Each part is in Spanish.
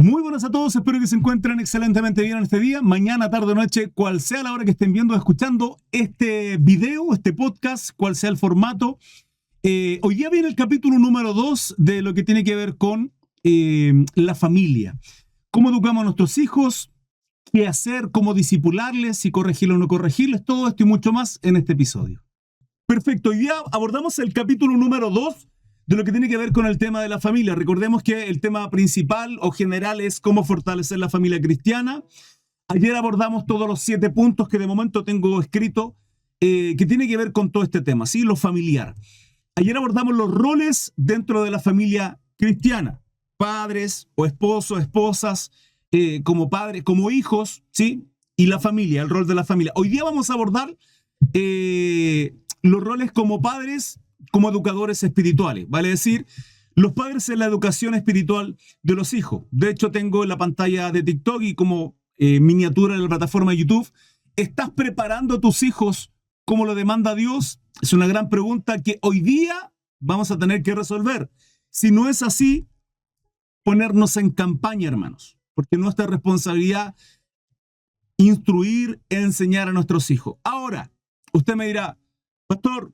Muy buenas a todos, espero que se encuentren excelentemente bien en este día, mañana, tarde o noche, cual sea la hora que estén viendo o escuchando este video, este podcast, cual sea el formato. Hoy día viene el capítulo número 2 de lo que tiene que ver con la familia. Cómo educamos a nuestros hijos, qué hacer, cómo disipularles, si corregirles o no corregirles, todo esto y mucho más en este episodio. Perfecto, hoy día abordamos el capítulo número 2 de lo que tiene que ver con el tema de la familia. Recordemos que el tema principal o general es cómo fortalecer la familia cristiana. Ayer abordamos todos los 7 puntos que de momento tengo escrito que tiene que ver con todo este tema, ¿sí? Lo familiar. Ayer abordamos los roles dentro de la familia cristiana. Padres o esposos, esposas, como padres, como hijos, ¿sí? Y la familia, el rol de la familia. Hoy día vamos a abordar los roles como padres, como educadores espirituales, vale decir, los padres en la educación espiritual de los hijos. De hecho, tengo en la pantalla de TikTok y como miniatura en la plataforma de YouTube, ¿estás preparando a tus hijos como lo demanda Dios? Es una gran pregunta que hoy día vamos a tener que resolver. Si no es así, ponernos en campaña, hermanos, porque nuestra responsabilidad instruir, enseñar a nuestros hijos. Ahora, usted me dirá, pastor,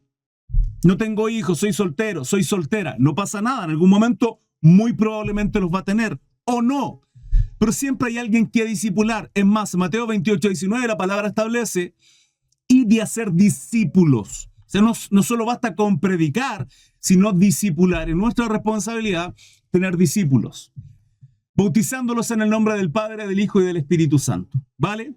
no tengo hijos, soy soltero, soy soltera. No pasa nada, en algún momento muy probablemente los va a tener, o no. Pero siempre hay alguien que discipular. Es más, Mateo 28:19, la palabra establece, y de hacer discípulos. O sea, no solo basta con predicar, sino discipular. Es nuestra responsabilidad tener discípulos, bautizándolos en el nombre del Padre, del Hijo y del Espíritu Santo. ¿Vale?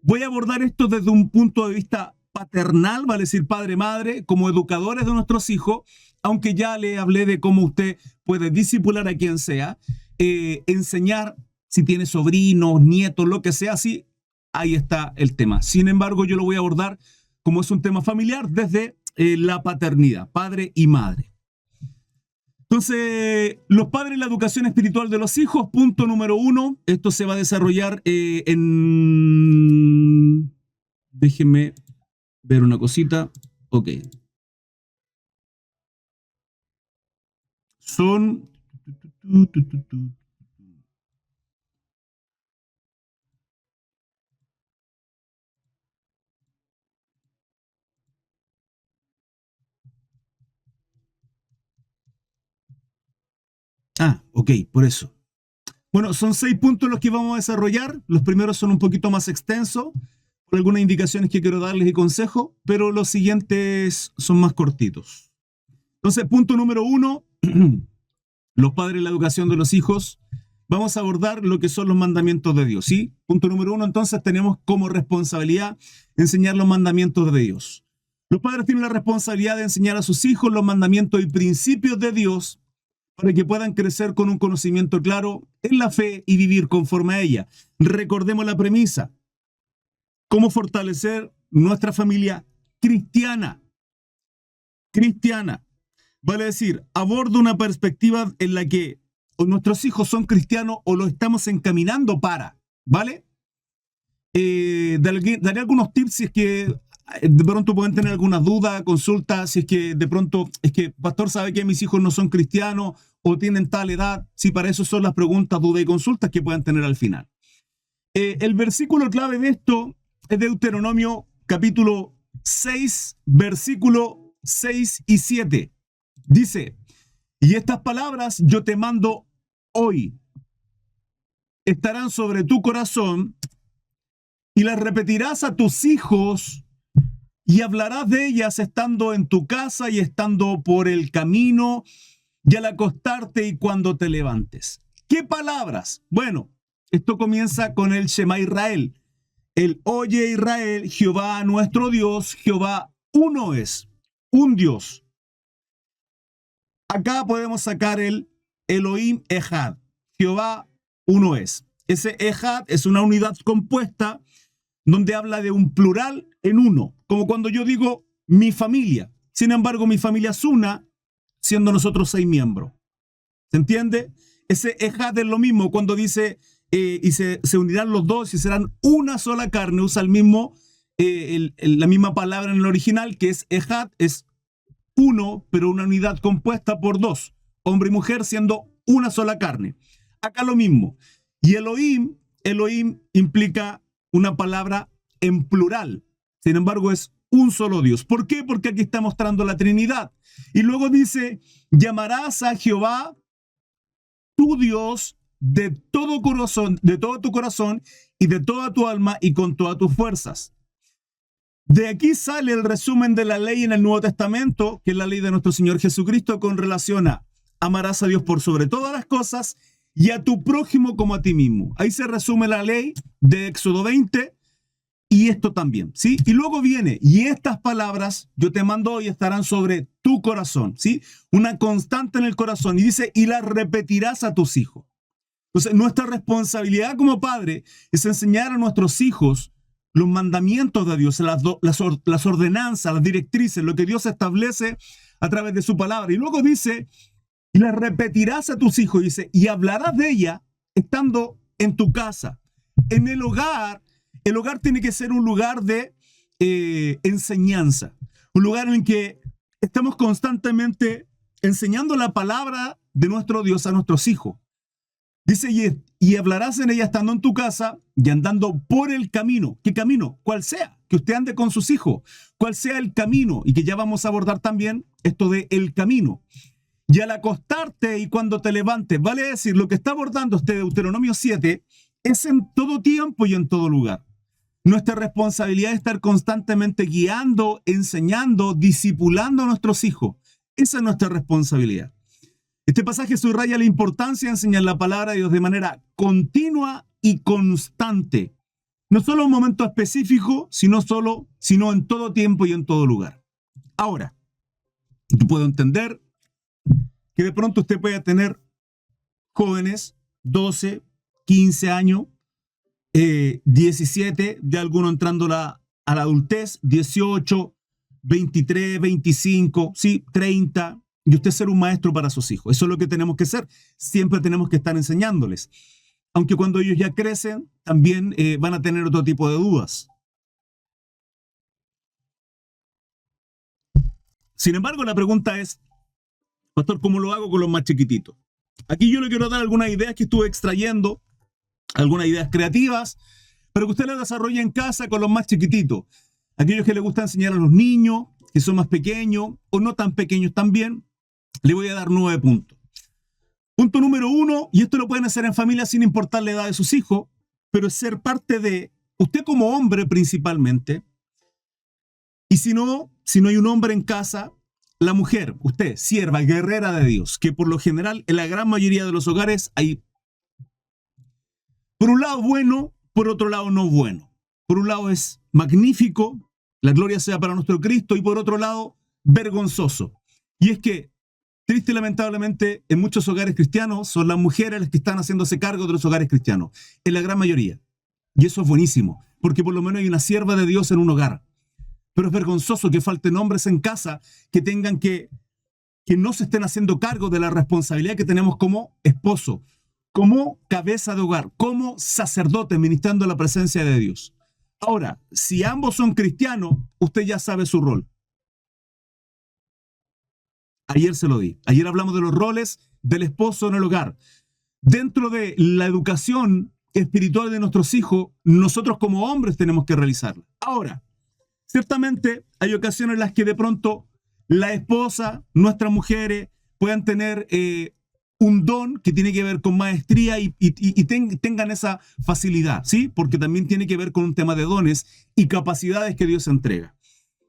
Voy a abordar esto desde un punto de vista paternal, vale decir padre, madre, como educadores de nuestros hijos, aunque ya le hablé de cómo usted puede discipular a quien sea, enseñar si tiene sobrinos, nietos, lo que sea, así, ahí está el tema. Sin embargo, yo lo voy a abordar como es un tema familiar desde la paternidad, padre y madre. Entonces, los padres en la educación espiritual de los hijos, punto número 1, esto se va a desarrollar en... Déjenme ver una cosita. Ok. Son... ok, por eso. Bueno, son 6 puntos los que vamos a desarrollar. Los primeros son un poquito más extensos, por algunas indicaciones que quiero darles y consejos, pero los siguientes son más cortitos. Entonces, punto número 1, los padres en la educación de los hijos. Vamos a abordar lo que son los mandamientos de Dios, ¿sí? Punto número 1, entonces tenemos como responsabilidad enseñar los mandamientos de Dios. Los padres tienen la responsabilidad de enseñar a sus hijos los mandamientos y principios de Dios para que puedan crecer con un conocimiento claro en la fe y vivir conforme a ella. Recordemos la premisa. ¿Cómo fortalecer nuestra familia cristiana? Cristiana. Vale decir, aborda una perspectiva en la que o nuestros hijos son cristianos o lo estamos encaminando para, ¿vale? Daré algunos tips si es que de pronto pueden tener alguna duda, consulta, si es que de pronto, es que pastor sabe que mis hijos no son cristianos o tienen tal edad, si para eso son las preguntas, dudas y consultas que puedan tener al final. El versículo clave de esto es Deuteronomio capítulo 6, versículo 6 y 7. Dice, y estas palabras yo te mando hoy, estarán sobre tu corazón y las repetirás a tus hijos y hablarás de ellas estando en tu casa y estando por el camino y al acostarte y cuando te levantes. ¿Qué palabras? Bueno, esto comienza con el Shema Israel. El Oye Israel, Jehová nuestro Dios, Jehová uno es, un Dios. Acá podemos sacar el Elohim Ejad, Jehová uno es. Ese Ejad es una unidad compuesta donde habla de un plural en uno, como cuando yo digo mi familia. Sin embargo, mi familia es una, siendo nosotros 6 miembros. ¿Se entiende? Ese Ejad es lo mismo cuando dice y se unirán los dos y serán una sola carne. Usa el mismo, la misma palabra en el original, que es Ejad, es uno, pero una unidad compuesta por 2, hombre y mujer siendo una sola carne. Acá lo mismo. Y Elohim implica una palabra en plural. Sin embargo, es un solo Dios. ¿Por qué? Porque aquí está mostrando la Trinidad. Y luego dice, llamarás a Jehová tu Dios de todo corazón, de todo tu corazón y de toda tu alma y con todas tus fuerzas. De aquí sale el resumen de la ley en el Nuevo Testamento, que es la ley de nuestro Señor Jesucristo, con relación a amarás a Dios por sobre todas las cosas y a tu prójimo como a ti mismo. Ahí se resume la ley de Éxodo 20 y esto también, ¿sí? Y luego viene, y estas palabras yo te mando hoy estarán sobre tu corazón, ¿sí? Una constante en el corazón. Y dice, y las repetirás a tus hijos. Entonces, nuestra responsabilidad como padre es enseñar a nuestros hijos los mandamientos de Dios, las ordenanzas, las directrices, lo que Dios establece a través de su palabra. Y luego dice, y las repetirás a tus hijos, dice, y hablarás de ella estando en tu casa. En el hogar tiene que ser un lugar de enseñanza, un lugar en el que estamos constantemente enseñando la palabra de nuestro Dios a nuestros hijos. Dice, y hablarás en ella estando en tu casa y andando por el camino. ¿Qué camino? Cual sea, que usted ande con sus hijos. Cual sea el camino, y que ya vamos a abordar también esto de el camino. Y al acostarte y cuando te levantes, vale decir, lo que está abordando este Deuteronomio 7 es en todo tiempo y en todo lugar. Nuestra responsabilidad es estar constantemente guiando, enseñando, discipulando a nuestros hijos. Esa es nuestra responsabilidad. Este pasaje subraya la importancia de enseñar la palabra de Dios de manera continua y constante. No solo en un momento específico, sino en todo tiempo y en todo lugar. Ahora, yo puedo entender que de pronto usted pueda tener jóvenes, 12, 15 años, 17, de alguno entrando a la adultez, 18, 23, 25, ¿sí? 30, y usted ser un maestro para sus hijos. Eso es lo que tenemos que ser. Siempre tenemos que estar enseñándoles. Aunque cuando ellos ya crecen, también van a tener otro tipo de dudas. Sin embargo, la pregunta es, pastor, ¿cómo lo hago con los más chiquititos? Aquí yo le quiero dar algunas ideas que estuve extrayendo, algunas ideas creativas, pero que usted las desarrolle en casa con los más chiquititos. Aquellos que les gusta enseñar a los niños, que son más pequeños o no tan pequeños también, le voy a dar 9 puntos. Punto número 1, y esto lo pueden hacer en familia sin importar la edad de sus hijos, pero es ser parte de, usted como hombre principalmente, y si no hay un hombre en casa, la mujer, usted, sierva, guerrera de Dios, que por lo general en la gran mayoría de los hogares hay, por un lado bueno, por otro lado no bueno. Por un lado es magnífico, la gloria sea para nuestro Cristo, y por otro lado, vergonzoso. Y es que, triste y lamentablemente, en muchos hogares cristianos son las mujeres las que están haciéndose cargo de los hogares cristianos, en la gran mayoría. Y eso es buenísimo, porque por lo menos hay una sierva de Dios en un hogar. Pero es vergonzoso que falten hombres en casa que tengan que no se estén haciendo cargo de la responsabilidad que tenemos como esposo, como cabeza de hogar, como sacerdote ministrando la presencia de Dios. Ahora, si ambos son cristianos, usted ya sabe su rol. Ayer se lo di. Ayer hablamos de los roles del esposo en el hogar. Dentro de la educación espiritual de nuestros hijos, nosotros como hombres tenemos que realizarla. Ahora, ciertamente hay ocasiones en las que de pronto la esposa, nuestras mujeres, puedan tener un don que tiene que ver con maestría y tengan esa facilidad, ¿sí? Porque también tiene que ver con un tema de dones y capacidades que Dios entrega.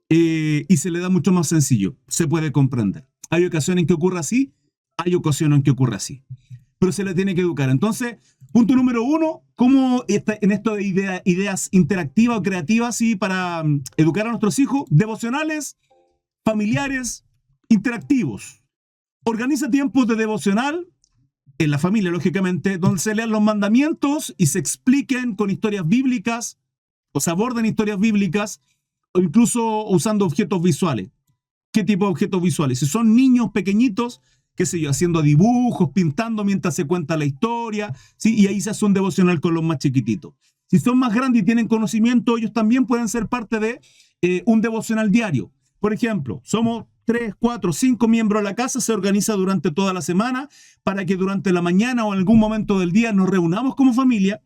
Y se le da mucho más sencillo, se puede comprender. Hay ocasiones en que ocurre así, hay ocasiones en que ocurre así. Pero se le tiene que educar. Entonces, punto número 1, ¿cómo en esto de ideas interactivas o creativas, ¿sí? Para educar a nuestros hijos? Devocionales, familiares, interactivos. Organiza tiempos de devocional en la familia, lógicamente, donde se lean los mandamientos y se expliquen con historias bíblicas, o se aborden historias bíblicas, o incluso usando objetos visuales. ¿Qué tipo de objetos visuales? Si son niños pequeñitos, qué sé yo, haciendo dibujos, pintando mientras se cuenta la historia, ¿sí? Y ahí se hace un devocional con los más chiquititos. Si son más grandes y tienen conocimiento, ellos también pueden ser parte de un devocional diario. Por ejemplo, somos 3, 4, 5 miembros de la casa se organiza durante toda la semana para que durante la mañana o en algún momento del día nos reunamos como familia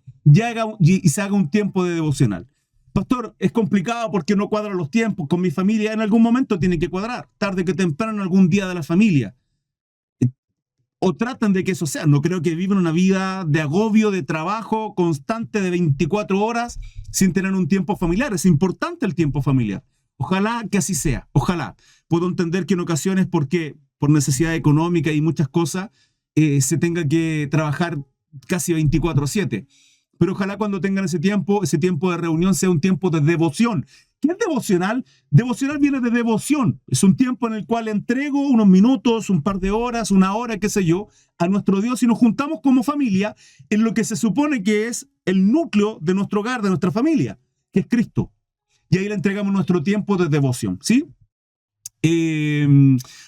y se haga un tiempo de devocional. Pastor, es complicado porque no cuadran los tiempos con mi familia. En algún momento tiene que cuadrar, tarde que temprano, algún día de la familia. O tratan de que eso sea. No creo que vivan una vida de agobio, de trabajo constante de 24 horas sin tener un tiempo familiar. Es importante el tiempo familiar. Ojalá que así sea. Ojalá. Puedo entender que en ocasiones, porque por necesidad económica y muchas cosas, se tenga que trabajar casi 24/7. Pero ojalá cuando tengan ese tiempo de reunión sea un tiempo de devoción. ¿Qué es devocional? Devocional viene de devoción. Es un tiempo en el cual entrego unos minutos, un par de horas, una hora, qué sé yo, a nuestro Dios y nos juntamos como familia en lo que se supone que es el núcleo de nuestro hogar, de nuestra familia, que es Cristo. Y ahí le entregamos nuestro tiempo de devoción, ¿sí?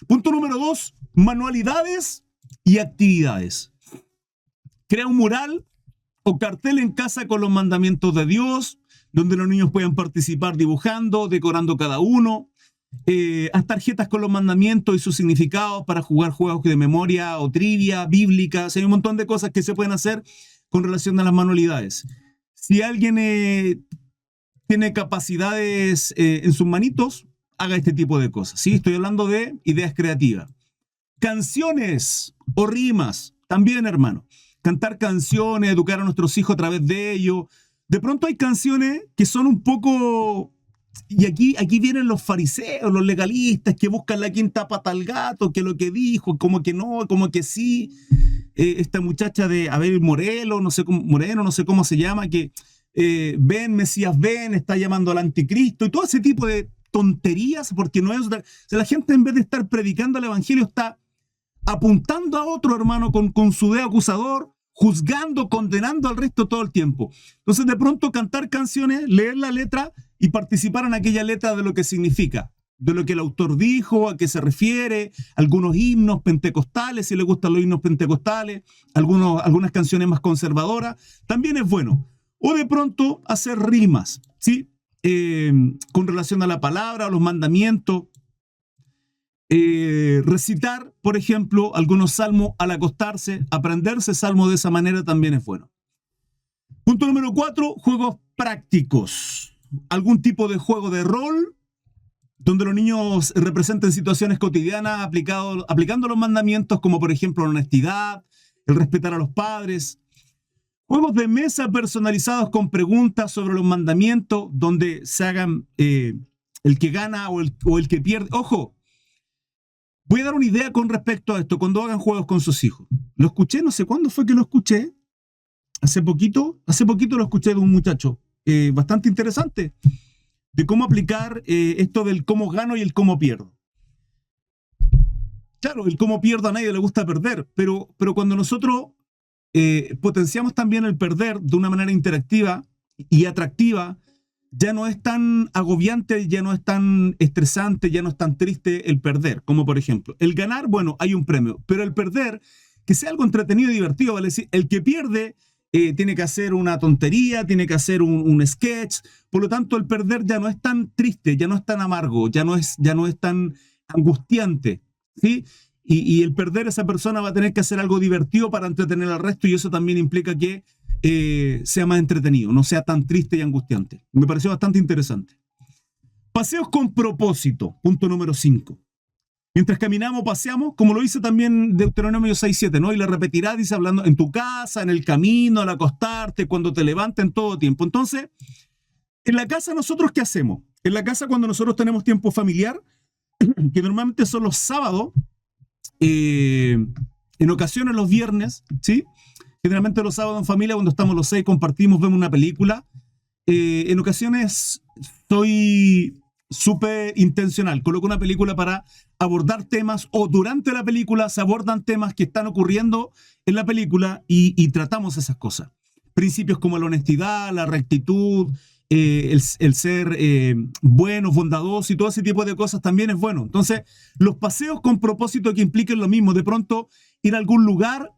Punto número 2, manualidades y actividades. Crea un mural o cartel en casa con los mandamientos de Dios, donde los niños puedan participar dibujando, decorando cada uno. Haz tarjetas con los mandamientos y sus significados para jugar juegos de memoria o trivia, bíblicas. Hay un montón de cosas que se pueden hacer con relación a las manualidades. Si alguien tiene capacidades en sus manitos, haga este tipo de cosas. ¿Sí? Estoy hablando de ideas creativas. Canciones o rimas, también, hermano. Cantar canciones, educar a nuestros hijos a través de ello. De pronto hay canciones que son un poco... Y aquí vienen los fariseos, los legalistas, que buscan la quinta pata al gato, que lo que dijo, como que no, como que sí. Esta muchacha de Abel Moreno, no sé cómo se llama, que ven, Mesías ven, está llamando al anticristo, y todo ese tipo de tonterías, porque no es... O sea, la gente en vez de estar predicando el evangelio está apuntando a otro hermano con su dedo acusador, juzgando, condenando al resto todo el tiempo. Entonces, de pronto, cantar canciones, leer la letra y participar en aquella letra de lo que significa, de lo que el autor dijo, a qué se refiere, algunos himnos pentecostales, si le gustan los himnos pentecostales, algunas canciones más conservadoras, también es bueno. O de pronto, hacer rimas, ¿sí? Con relación a la palabra, a los mandamientos. Recitar, por ejemplo, algunos salmos al acostarse, aprenderse salmos de esa manera también es bueno. Punto número 4, juegos prácticos. Algún tipo de juego de rol donde los niños representen situaciones cotidianas aplicando los mandamientos, como por ejemplo la honestidad, el respetar a los padres. Juegos de mesa personalizados con preguntas sobre los mandamientos, donde se hagan el que gana o el que pierde. Ojo, voy a dar una idea con respecto a esto, cuando hagan juegos con sus hijos. Lo escuché, no sé cuándo fue que lo escuché, hace poquito lo escuché de un muchacho, bastante interesante, de cómo aplicar esto del cómo gano y el cómo pierdo. Claro, el cómo pierdo a nadie le gusta perder, pero cuando nosotros potenciamos también el perder de una manera interactiva y atractiva, ya no es tan agobiante, ya no es tan estresante, ya no es tan triste el perder, como por ejemplo, el ganar, bueno, hay un premio, pero el perder, que sea algo entretenido y divertido, ¿vale? Decir, el que pierde tiene que hacer una tontería, tiene que hacer un sketch, por lo tanto el perder ya no es tan triste, ya no es tan amargo, ya no es tan angustiante, ¿sí? Y el perder, esa persona va a tener que hacer algo divertido para entretener al resto, y eso también implica que sea más entretenido, no sea tan triste y angustiante. Me pareció bastante interesante. Paseos con propósito, punto número 5. Mientras caminamos, paseamos, como lo dice también Deuteronomio 6:7, ¿no? Y le repetirá, dice, hablando en tu casa, en el camino, al acostarte, cuando te levantes, en todo tiempo. Entonces, en la casa, ¿nosotros qué hacemos? En la casa, cuando nosotros tenemos tiempo familiar, que normalmente son los sábados, en ocasiones los viernes, ¿sí? Generalmente los sábados en familia, cuando estamos los 6, compartimos, vemos una película. En ocasiones soy súper intencional. Coloco una película para abordar temas, o durante la película se abordan temas que están ocurriendo en la película y tratamos esas cosas. Principios como la honestidad, la rectitud, el ser buenos, bondadosos y todo ese tipo de cosas también es bueno. Entonces, los paseos con propósito que impliquen lo mismo, de pronto ir a algún lugar,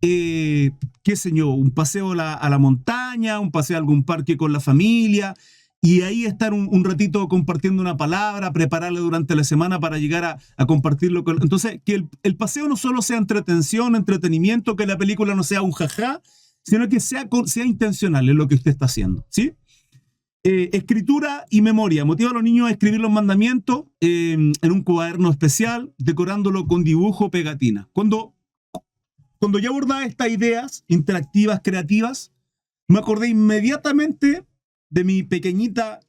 qué sé yo, un paseo a la montaña, un paseo a algún parque con la familia, y ahí estar un ratito compartiendo una palabra, prepararla durante la semana para llegar a compartirlo con... Entonces, que el paseo no solo sea entretención, entretenimiento, que la película no sea un jajá, sino que sea intencional en lo que usted está haciendo, ¿sí? Escritura y memoria. Motiva a los niños a escribir los mandamientos en un cuaderno especial, decorándolo con dibujo o pegatina. Cuando yo abordaba estas ideas interactivas, creativas, me acordé inmediatamente de mi pequeñita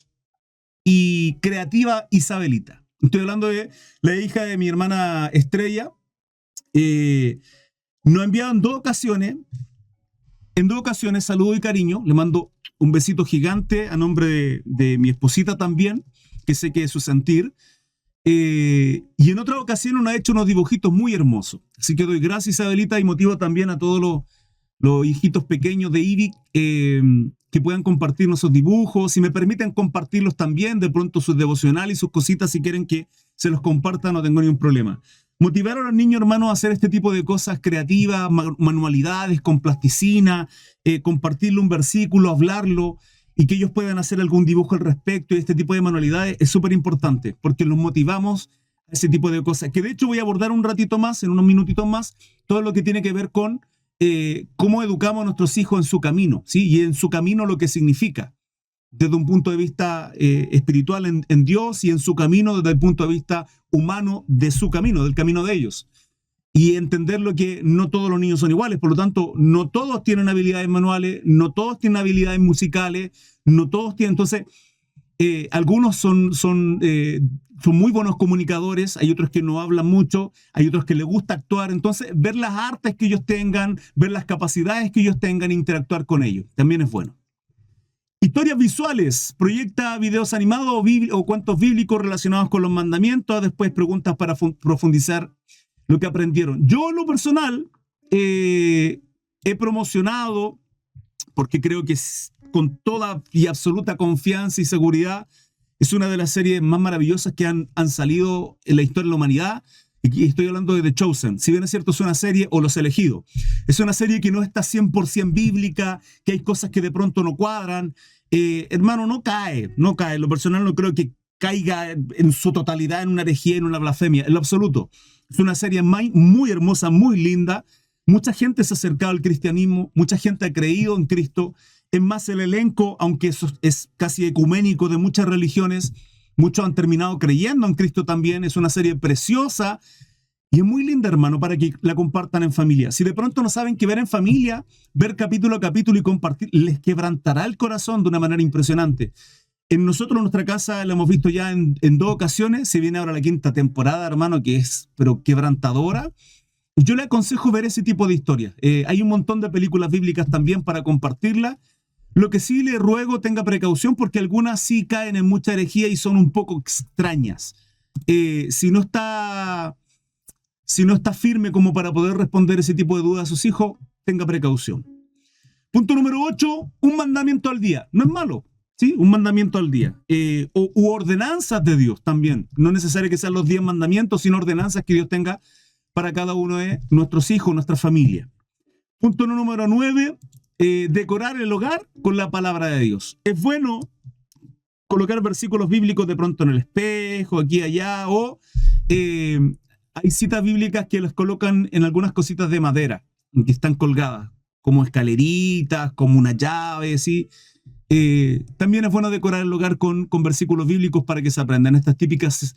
y creativa Isabelita. Estoy hablando de la hija de mi hermana Estrella. Nos enviaron en dos ocasiones, saludo y cariño. Le mando un besito gigante a nombre de mi esposita también, que sé que es su sentir. Y en otra ocasión nos ha hecho unos dibujitos muy hermosos. Así que doy gracias, Isabelita, y motivo también a todos los hijitos pequeños de Ivy que puedan compartir nuestros dibujos. Si me permiten compartirlos también, de pronto sus devocionales y sus cositas, si quieren que se los compartan, no tengo ningún problema. Motivar a los niños, hermanos, a hacer este tipo de cosas creativas, manualidades con plasticina, compartirle un versículo, hablarlo, y que ellos puedan hacer algún dibujo al respecto, y este tipo de manualidades es súper importante, porque los motivamos a ese tipo de cosas, que de hecho voy a abordar un ratito más, en unos minutitos más, todo lo que tiene que ver con cómo educamos a nuestros hijos en su camino, ¿sí? Y en su camino lo que significa, desde un punto de vista espiritual en Dios, y en su camino desde el punto de vista humano de su camino, del camino de ellos. Y entender lo que no todos los niños son iguales, por lo tanto, no todos tienen habilidades manuales, no todos tienen habilidades musicales, no todos tienen, entonces, algunos son muy buenos comunicadores, hay otros que no hablan mucho, hay otros que les gusta actuar, entonces ver las artes que ellos tengan, ver las capacidades que ellos tengan e interactuar con ellos, también es bueno. Historias visuales, proyecta videos animados o cuentos bíblicos relacionados con los mandamientos, después preguntas para profundizar lo que aprendieron. Yo en lo personal he promocionado, porque creo que con toda y absoluta confianza y seguridad es una de las series más maravillosas que han salido en la historia de la humanidad. Y estoy hablando de The Chosen. Si bien es cierto, es una serie, o Los Elegidos, es una serie que no está 100% bíblica, que hay cosas que de pronto no cuadran. Hermano, no cae. En lo personal no creo que caiga en su totalidad en una herejía, en una blasfemia, en lo absoluto. Es una serie muy hermosa, muy linda. Mucha gente se ha acercado al cristianismo, mucha gente ha creído en Cristo. Es más, el elenco, aunque eso es casi ecuménico de muchas religiones, muchos han terminado creyendo en Cristo también. Es una serie preciosa y es muy linda, hermano, para que la compartan en familia. Si de pronto no saben qué ver en familia, ver capítulo a capítulo y compartir, les quebrantará el corazón de una manera impresionante. Nosotros en nuestra casa la hemos visto ya en 2 ocasiones. Se viene ahora la 5ª temporada, hermano, que es pero quebrantadora. Yo le aconsejo ver ese tipo de historias. Hay un montón de películas bíblicas también para compartirlas. Lo que sí le ruego, tenga precaución, porque algunas sí caen en mucha herejía y son un poco extrañas. Si no está firme como para poder responder ese tipo de dudas a sus hijos, tenga precaución. Punto número 8, un mandamiento al día. No es malo, ¿sí? Un mandamiento al día. U ordenanzas de Dios también. No es necesario que sean los 10 mandamientos, sino ordenanzas que Dios tenga para cada uno de nuestros hijos, nuestra familia. Punto número 9, decorar el hogar con la palabra de Dios. Es bueno colocar versículos bíblicos de pronto en el espejo, aquí y allá, o hay citas bíblicas que las colocan en algunas cositas de madera, que están colgadas, como escaleritas, como una llave, ¿sí? También es bueno decorar el hogar con versículos bíblicos para que se aprendan estas típicas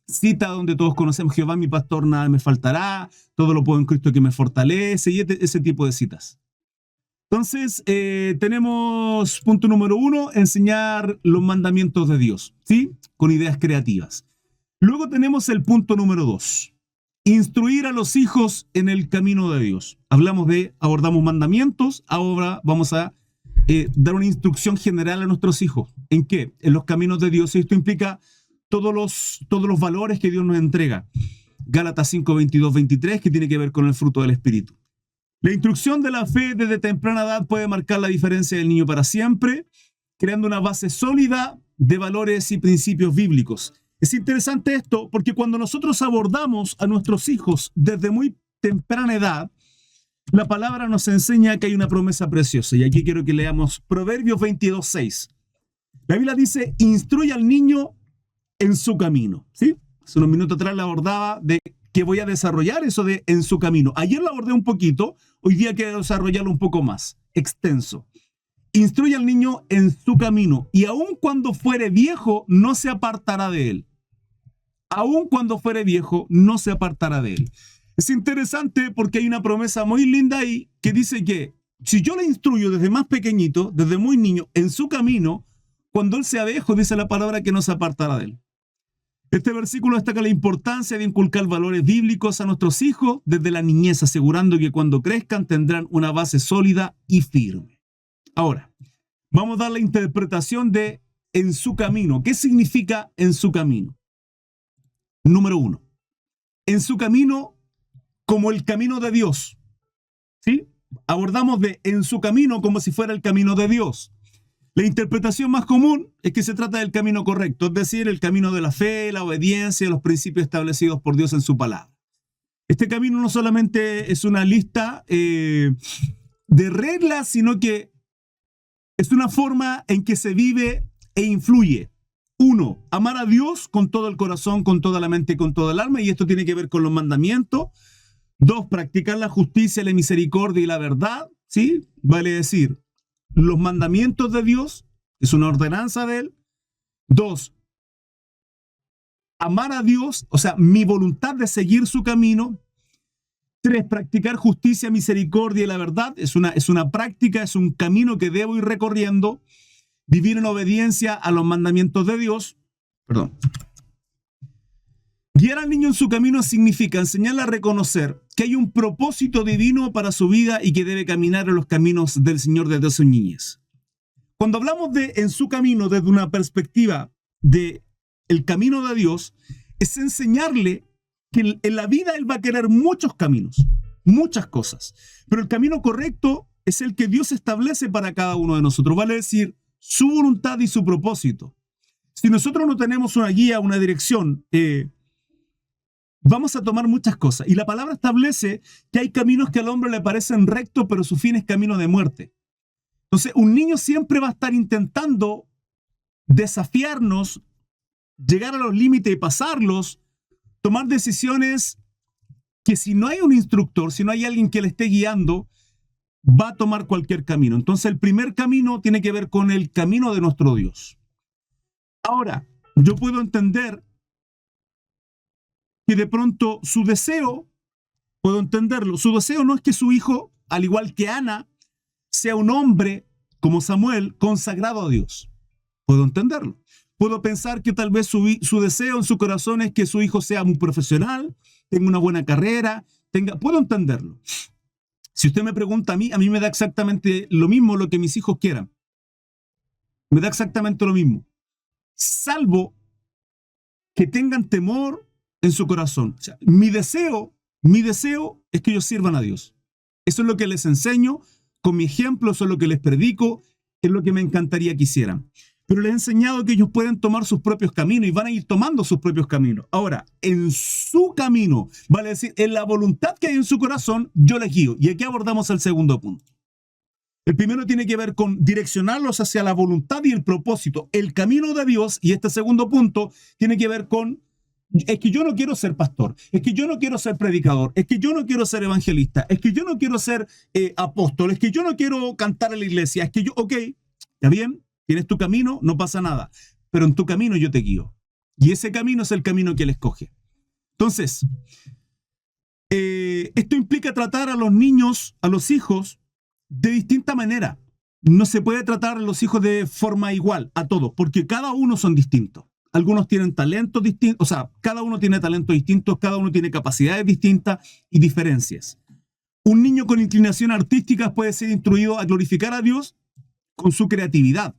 citas donde todos conocemos: Jehová mi pastor, nada me faltará, todo lo puedo en Cristo que me fortalece, y ese tipo de citas. Entonces, tenemos punto número 1, enseñar los mandamientos de Dios, ¿sí? Con ideas creativas. Luego tenemos el punto número 2, instruir a los hijos en el camino de Dios. Abordamos mandamientos, ahora vamos a dar una instrucción general a nuestros hijos. ¿En qué? En los caminos de Dios. Y esto implica todos los valores que Dios nos entrega. Gálatas 5, 22, 23, que tiene que ver con el fruto del Espíritu. La instrucción de la fe desde temprana edad puede marcar la diferencia del niño para siempre, creando una base sólida de valores y principios bíblicos. Es interesante esto porque cuando nosotros abordamos a nuestros hijos desde muy temprana edad, la palabra nos enseña que hay una promesa preciosa. Y aquí quiero que leamos Proverbios 22, 6. La Biblia dice, instruye al niño en su camino, ¿sí? Hace unos minutos atrás la abordaba de que voy a desarrollar eso de en su camino. Ayer lo abordé un poquito, hoy día quiero desarrollarlo un poco más, extenso. Instruye al niño en su camino, y aun cuando fuere viejo, no se apartará de él. Aun cuando fuere viejo, no se apartará de él. Es interesante porque hay una promesa muy linda ahí que dice que si yo le instruyo desde más pequeñito, desde muy niño, en su camino, cuando él sea viejo, dice la palabra que no se apartará de él. Este versículo destaca la importancia de inculcar valores bíblicos a nuestros hijos desde la niñez, asegurando que cuando crezcan tendrán una base sólida y firme. Ahora, vamos a dar la interpretación de en su camino. ¿Qué significa en su camino? Número 1. En su camino como el camino de Dios. ¿Sí? Abordamos de en su camino como si fuera el camino de Dios. La interpretación más común es que se trata del camino correcto, es decir, el camino de la fe, la obediencia, los principios establecidos por Dios en su palabra. Este camino no solamente es una lista de reglas, sino que es una forma en que se vive e influye. 1. Amar a Dios con todo el corazón, con toda la mente y con toda el alma, y esto tiene que ver con los mandamientos. 2. Practicar la justicia, la misericordia y la verdad, ¿sí? Vale decir, los mandamientos de Dios, es una ordenanza de Él. 2. Amar a Dios, o sea, mi voluntad de seguir su camino. 3. Practicar justicia, misericordia y la verdad. Es una práctica, es un camino que debo ir recorriendo. Vivir en obediencia a los mandamientos de Dios. Guiar al niño en su camino significa enseñarle a reconocer que hay un propósito divino para su vida y que debe caminar en los caminos del Señor desde su niñez. Cuando hablamos de en su camino desde una perspectiva de el camino de Dios, es enseñarle que en la vida él va a querer muchos caminos, muchas cosas, pero el camino correcto es el que Dios establece para cada uno de nosotros, vale decir, su voluntad y su propósito. Si nosotros no tenemos una guía, una dirección, vamos a tomar muchas cosas. Y la palabra establece que hay caminos que al hombre le parecen rectos, pero su fin es camino de muerte. Entonces, un niño siempre va a estar intentando desafiarnos, llegar a los límites y pasarlos, tomar decisiones que si no hay un instructor, si no hay alguien que le esté guiando, va a tomar cualquier camino. Entonces, el primer camino tiene que ver con el camino de nuestro Dios. Ahora, yo puedo entender que de pronto su deseo, puedo entenderlo, su deseo no es que su hijo, al igual que Ana, sea un hombre como Samuel, consagrado a Dios. Puedo entenderlo. Puedo pensar que tal vez su deseo en su corazón es que su hijo sea muy profesional, tenga una buena carrera, puedo entenderlo. Si usted me pregunta a mí me da exactamente lo mismo lo que mis hijos quieran. Me da exactamente lo mismo. Salvo que tengan temor en su corazón. O sea, mi deseo es que ellos sirvan a Dios. Eso es lo que les enseño, con mi ejemplo, eso es lo que les predico, es lo que me encantaría que hicieran. Pero les he enseñado que ellos pueden tomar sus propios caminos y van a ir tomando sus propios caminos. Ahora, en su camino, vale decir, en la voluntad que hay en su corazón, yo les guío. Y aquí abordamos el segundo punto. El primero tiene que ver con direccionarlos hacia la voluntad y el propósito, el camino de Dios, y este segundo punto tiene que ver con, es que yo no quiero ser pastor, es que yo no quiero ser predicador, es que yo no quiero ser evangelista, es que yo no quiero ser apóstol, es que yo no quiero cantar en la iglesia, es que yo, ok, está bien, tienes tu camino, no pasa nada, pero en tu camino yo te guío. Y ese camino es el camino que Él escoge. Entonces, esto implica tratar a los niños, a los hijos, de distinta manera. No se puede tratar a los hijos de forma igual a todos, porque cada uno son distintos. Algunos tienen talentos distintos, o sea, cada uno tiene talentos distintos, cada uno tiene capacidades distintas y diferencias. Un niño con inclinación artística puede ser instruido a glorificar a Dios con su creatividad.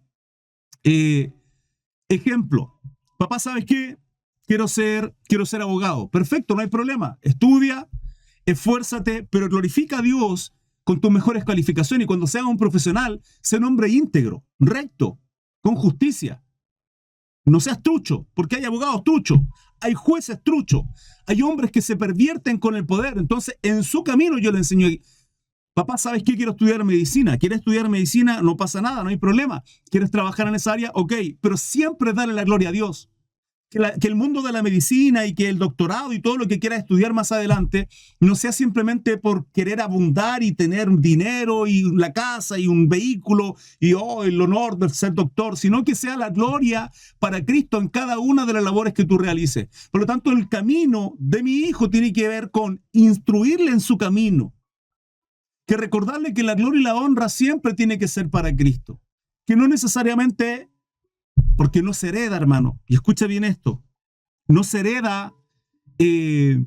Ejemplo, papá, ¿sabes qué? Quiero ser abogado. Perfecto, no hay problema. Estudia, esfuérzate, pero glorifica a Dios con tus mejores calificaciones, y cuando sea un profesional, sea un hombre íntegro, recto, con justicia. No seas trucho, porque hay abogados truchos, hay jueces truchos, hay hombres que se pervierten con el poder. Entonces, en su camino yo le enseño. Papá, ¿sabes qué? Quiero estudiar medicina. ¿Quieres estudiar medicina? No pasa nada, no hay problema. ¿Quieres trabajar en esa área? Ok, pero siempre dale la gloria a Dios. Que el mundo de la medicina y que el doctorado y todo lo que quieras estudiar más adelante no sea simplemente por querer abundar y tener dinero y la casa y un vehículo y el honor de ser doctor, sino que sea la gloria para Cristo en cada una de las labores que tú realices. Por lo tanto, el camino de mi hijo tiene que ver con instruirle en su camino, que recordarle que la gloria y la honra siempre tiene que ser para Cristo, que no necesariamente, porque no se hereda, hermano, y escucha bien esto, no se hereda el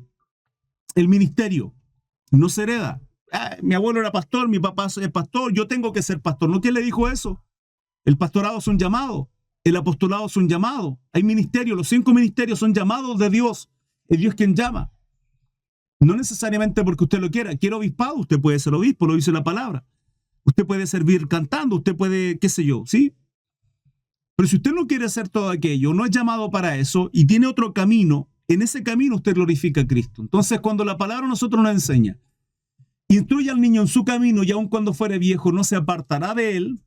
ministerio, no se hereda. Mi abuelo era pastor, mi papá es pastor, yo tengo que ser pastor. ¿No? ¿Quién le dijo eso? El pastorado es un llamado, el apostolado es un llamado, hay ministerios, los 5 ministerios son llamados de Dios, es Dios quien llama. No necesariamente porque usted lo quiera. Quiero obispado, usted puede ser obispo, lo dice la palabra. Usted puede servir cantando, usted puede, qué sé yo, ¿sí? Pero si usted no quiere hacer todo aquello, no es llamado para eso y tiene otro camino, en ese camino usted glorifica a Cristo. Entonces, cuando la palabra a nosotros nos enseña, instruye al niño en su camino y aun cuando fuere viejo no se apartará de él,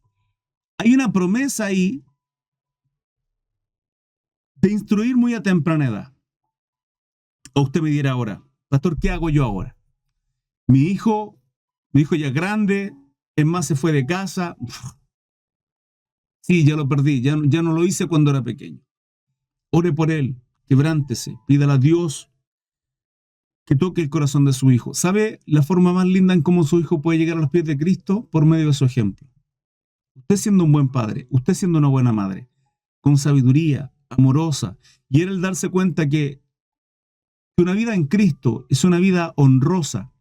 hay una promesa ahí de instruir muy a temprana edad. O usted me dirá ahora, pastor, ¿qué hago yo ahora? Mi hijo ya es grande, es más, se fue de casa. Sí, ya lo perdí, ya no lo hice cuando era pequeño. Ore por él, quebrántese, pídale a Dios que toque el corazón de su hijo. ¿Sabe la forma más linda en cómo su hijo puede llegar a los pies de Cristo? Por medio de su ejemplo. Usted siendo un buen padre, usted siendo una buena madre, con sabiduría, amorosa, y era el darse cuenta que una vida en Cristo es una vida honrosa,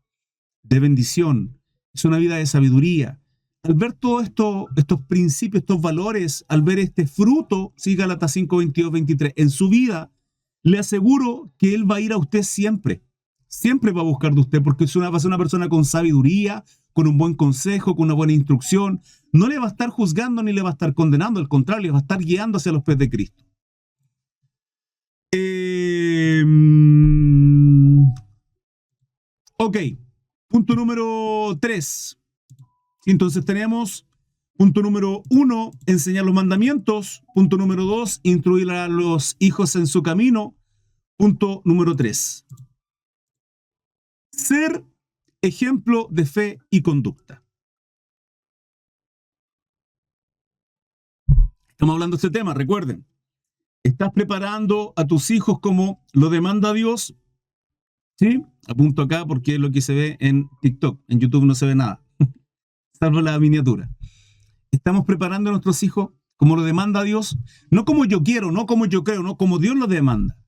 de bendición, es una vida de sabiduría. Al ver todos estos principios, estos valores, al ver este fruto, sí, Gálatas 5, 22, 23, en su vida, le aseguro que Él va a ir a usted siempre. Siempre va a buscar de usted porque va a ser una persona con sabiduría, con un buen consejo, con una buena instrucción. No le va a estar juzgando ni le va a estar condenando, al contrario, le va a estar guiando hacia los pies de Cristo. Ok, punto número 3. Entonces tenemos punto número 1, enseñar los mandamientos. Punto número 2, instruir a los hijos en su camino. Punto número 3, ser ejemplo de fe y conducta. Estamos hablando de este tema, recuerden. ¿Estás preparando a tus hijos como lo demanda Dios? ¿Sí? Apunto acá porque es lo que se ve en TikTok. En YouTube no se ve nada, salvo la miniatura. ¿Estamos preparando a nuestros hijos como lo demanda Dios? No como yo quiero, no como yo creo, no como Dios lo demanda.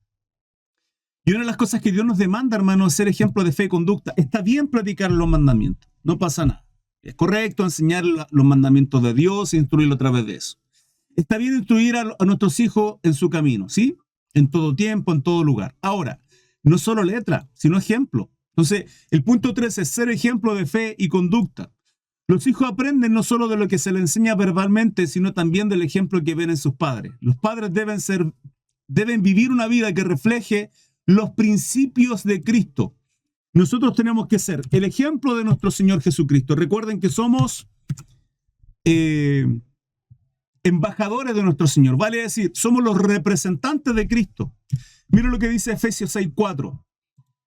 Y una de las cosas que Dios nos demanda, hermano, es ser ejemplo de fe y conducta. Está bien predicar los mandamientos, no pasa nada. Es correcto enseñar los mandamientos de Dios e instruirlo a través de eso. Está bien instruir a nuestros hijos en su camino, ¿sí? En todo tiempo, en todo lugar. Ahora, no solo letra, sino ejemplo. Entonces, el punto 3 es ser ejemplo de fe y conducta. Los hijos aprenden no solo de lo que se les enseña verbalmente, sino también del ejemplo que ven en sus padres. Los padres deben vivir una vida que refleje los principios de Cristo. Nosotros tenemos que ser el ejemplo de nuestro Señor Jesucristo. Recuerden que somos embajadores de nuestro Señor. Vale decir, somos los representantes de Cristo. Mira lo que dice Efesios 6:4.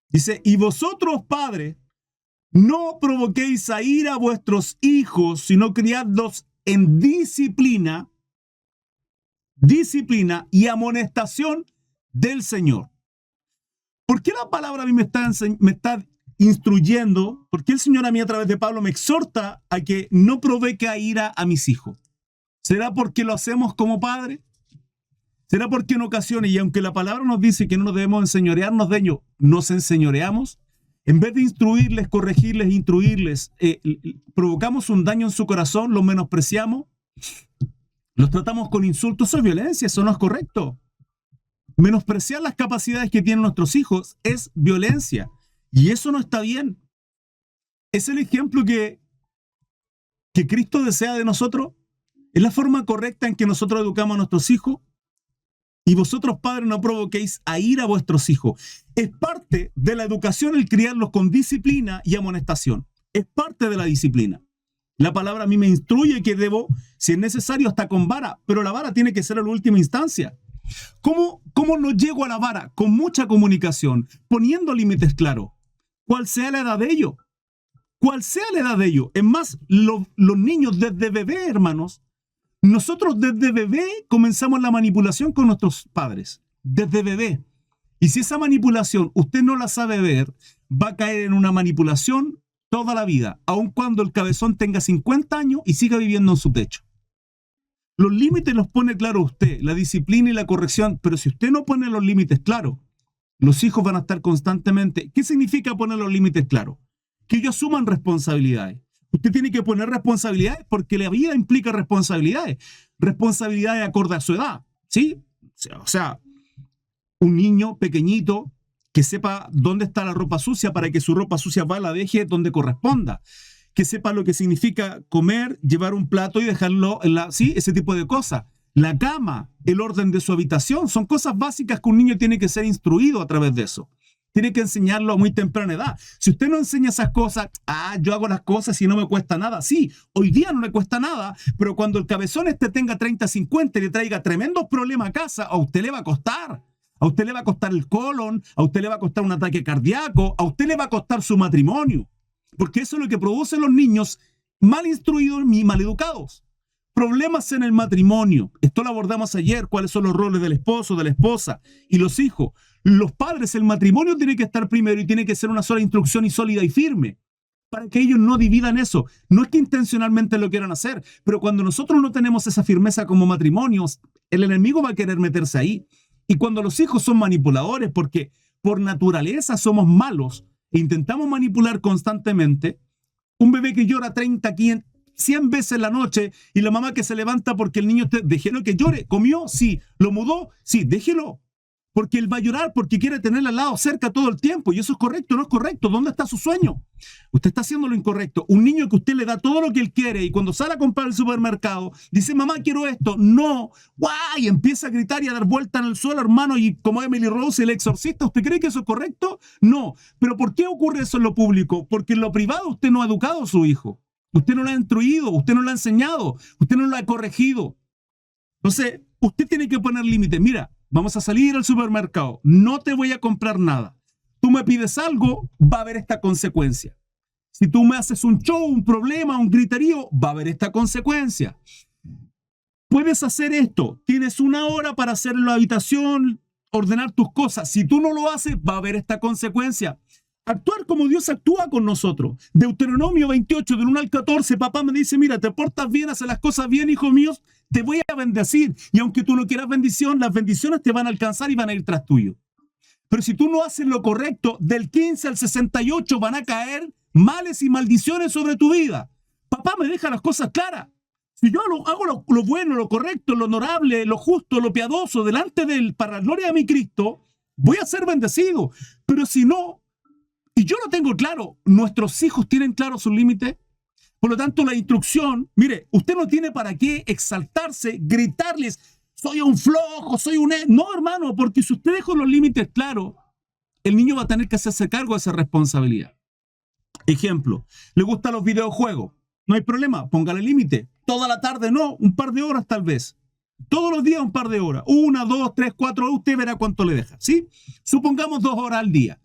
Dice, y vosotros, padres, no provoquéis a ira a vuestros hijos, sino criadlos en disciplina y amonestación del Señor. ¿Por qué la palabra a mí me está instruyendo? ¿Por qué el Señor a mí a través de Pablo me exhorta a que no provoque a ira a mis hijos? ¿Será porque lo hacemos como padre? ¿Será porque en ocasiones, y aunque la palabra nos dice que no nos debemos enseñorearnos de ellos, nos enseñoreamos? En vez de instruirles, corregirles, instruirles, provocamos un daño en su corazón, los menospreciamos, los tratamos con insultos, eso es violencia, eso no es correcto. Menospreciar las capacidades que tienen nuestros hijos es violencia, y eso no está bien. ¿Es el ejemplo que Cristo desea de nosotros? ¿Es la forma correcta en que nosotros educamos a nuestros hijos? Y vosotros, padres, no provoquéis a ira a vuestros hijos. Es parte de la educación el criarlos con disciplina y amonestación. Es parte de la disciplina. La palabra a mí me instruye que debo, si es necesario, hasta con vara, pero la vara tiene que ser en la última instancia. ¿Cómo no llego a la vara? Con mucha comunicación, poniendo límites claros. ¿Cuál sea la edad de ellos? ¿Cuál sea la edad de ellos? Es más, los niños desde bebé, hermanos, nosotros desde bebé comenzamos la manipulación con nuestros padres. Desde bebé. Y si esa manipulación usted no la sabe ver, va a caer en una manipulación toda la vida, aun cuando el cabezón tenga 50 años y siga viviendo en su techo. Los límites los pone claro usted, la disciplina y la corrección, pero si usted no pone los límites claros, los hijos van a estar constantemente. ¿Qué significa poner los límites claros? Que ellos asuman responsabilidades. Usted tiene que poner responsabilidades porque la vida implica responsabilidades. Responsabilidades acorde a su edad, ¿sí? O sea, un niño pequeñito que sepa dónde está la ropa sucia para que su ropa sucia va, la deje donde corresponda. Que sepa lo que significa comer, llevar un plato y dejarlo en la... Sí, ese tipo de cosas. La cama, el orden de su habitación, son cosas básicas que un niño tiene que ser instruido a través de eso. Tiene que enseñarlo a muy temprana edad. Si usted no enseña esas cosas, yo hago las cosas y no me cuesta nada. Sí, hoy día no le cuesta nada, pero cuando el cabezón tenga 30, 50 y le traiga tremendos problemas a casa, a usted le va a costar. A usted le va a costar el colon, a usted le va a costar un ataque cardíaco, a usted le va a costar su matrimonio. Porque eso es lo que producen los niños mal instruidos y mal educados. Problemas en el matrimonio. Esto lo abordamos ayer, cuáles son los roles del esposo, de la esposa y los hijos. Los padres, el matrimonio tiene que estar primero y tiene que ser una sola instrucción y sólida y firme para que ellos no dividan eso. No es que intencionalmente lo quieran hacer, pero cuando nosotros no tenemos esa firmeza como matrimonios, el enemigo va a querer meterse ahí. Y cuando los hijos son manipuladores, porque por naturaleza somos malos e intentamos manipular constantemente, un bebé que llora 30, 500, 100 veces en la noche y la mamá que se levanta porque el niño, déjelo que llore, comió, sí, lo mudó, sí, déjelo. Porque él va a llorar porque quiere tenerla al lado cerca todo el tiempo. Y eso es correcto, no es correcto. ¿Dónde está su sueño? Usted está haciendo lo incorrecto. Un niño que usted le da todo lo que él quiere y cuando sale a comprar al supermercado, dice, mamá, quiero esto. No. ¡Guay! Empieza a gritar y a dar vuelta en el suelo, hermano, y como Emily Rose, el exorcista. ¿Usted cree que eso es correcto? No. ¿Pero por qué ocurre eso en lo público? Porque en lo privado usted no ha educado a su hijo. Usted no lo ha instruido, usted no lo ha enseñado, usted no lo ha corregido. Entonces, usted tiene que poner límites. Mira, vamos a salir al supermercado, no te voy a comprar nada. Tú me pides algo, va a haber esta consecuencia. Si tú me haces un show, un problema, un griterío, va a haber esta consecuencia. Puedes hacer esto, tienes 1 hora para hacer en la habitación, ordenar tus cosas. Si tú no lo haces, va a haber esta consecuencia. Actuar como Dios actúa con nosotros. Deuteronomio 28, del 1 al 14, papá me dice, mira, te portas bien, haces las cosas bien, hijo mío, te voy a bendecir. Y aunque tú no quieras bendición, las bendiciones te van a alcanzar y van a ir tras tuyo. Pero si tú no haces lo correcto, del 15 al 68 van a caer males y maldiciones sobre tu vida. Papá me deja las cosas claras. Si yo hago lo bueno, lo correcto, lo honorable, lo justo, lo piadoso, delante de él, para la gloria de mi Cristo, voy a ser bendecido. Pero si no, y yo lo tengo claro, nuestros hijos tienen claro sus límites. Por lo tanto, la instrucción, mire, usted no tiene para qué exaltarse, gritarles, soy un flojo, soy un... No, hermano, porque si usted deja los límites claros, el niño va a tener que hacerse cargo de esa responsabilidad. Ejemplo, ¿le gustan los videojuegos? No hay problema, póngale límite. Toda la tarde no, un par de horas tal vez. Todos los días un par de horas. 1, 2, 3, 4, usted verá cuánto le deja, ¿sí? Supongamos 2 horas al día.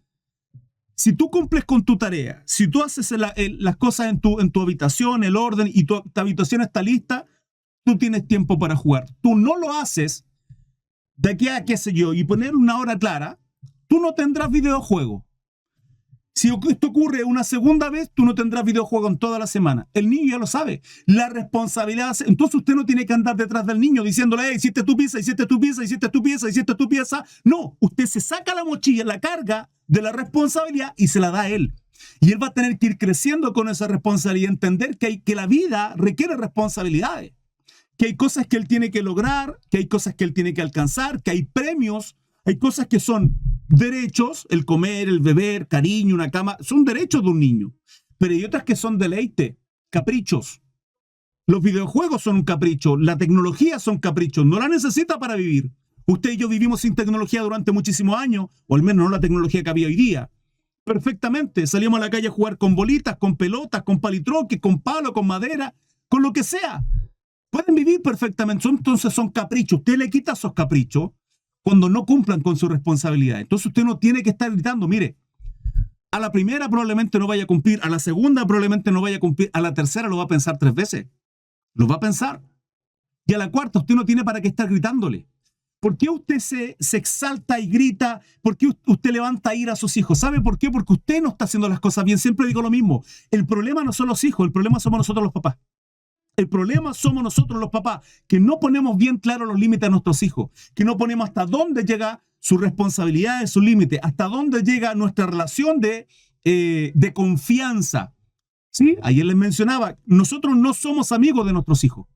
Si tú cumples con tu tarea, si tú haces las cosas en tu habitación, el orden, y tu habitación está lista, tú tienes tiempo para jugar. Tú no lo haces de aquí a qué sé yo, y poner una hora clara, tú no tendrás videojuego. Si esto ocurre una segunda vez, tú no tendrás videojuego en toda la semana. El niño ya lo sabe. La responsabilidad... Entonces usted no tiene que andar detrás del niño diciéndole, hey, hiciste tu pieza, hiciste tu pieza, hiciste tu pieza, hiciste tu pieza. No, usted se saca la mochila, la carga de la responsabilidad y se la da a él. Y él va a tener que ir creciendo con esa responsabilidad y entender que la vida requiere responsabilidades. Que hay cosas que él tiene que lograr, que hay cosas que él tiene que alcanzar, que hay premios, hay cosas que son derechos, el comer, el beber, cariño, una cama, son derechos de un niño. Pero hay otras que son deleite, caprichos. Los videojuegos son un capricho, la tecnología son caprichos, no la necesita para vivir. Usted y yo vivimos sin tecnología durante muchísimos años, o al menos no la tecnología que había hoy día. perfectamente. Salíamos a la calle a jugar con bolitas, con pelotas, con palitroques, con palo, con madera, con lo que sea. Pueden vivir perfectamente. Entonces son caprichos. Usted le quita esos caprichos cuando no cumplan con su responsabilidad. Entonces usted no tiene que estar gritando, mire, a la primera probablemente no vaya a cumplir, a la segunda probablemente no vaya a cumplir, a la tercera lo va a pensar 3 veces. Lo va a pensar. Y a la cuarta usted no tiene para qué estar gritándole. ¿Por qué usted se exalta y grita? ¿Por qué usted levanta ira a sus hijos? ¿Sabe por qué? Porque usted no está haciendo las cosas bien. Siempre digo lo mismo. El problema no son los hijos, el problema somos nosotros los papás. El problema somos nosotros los papás, que no ponemos bien claros los límites a nuestros hijos, que no ponemos hasta dónde llega su responsabilidad, su límite, hasta dónde llega nuestra relación de confianza. ¿Sí? Ayer les mencionaba, nosotros no somos amigos de nuestros hijos.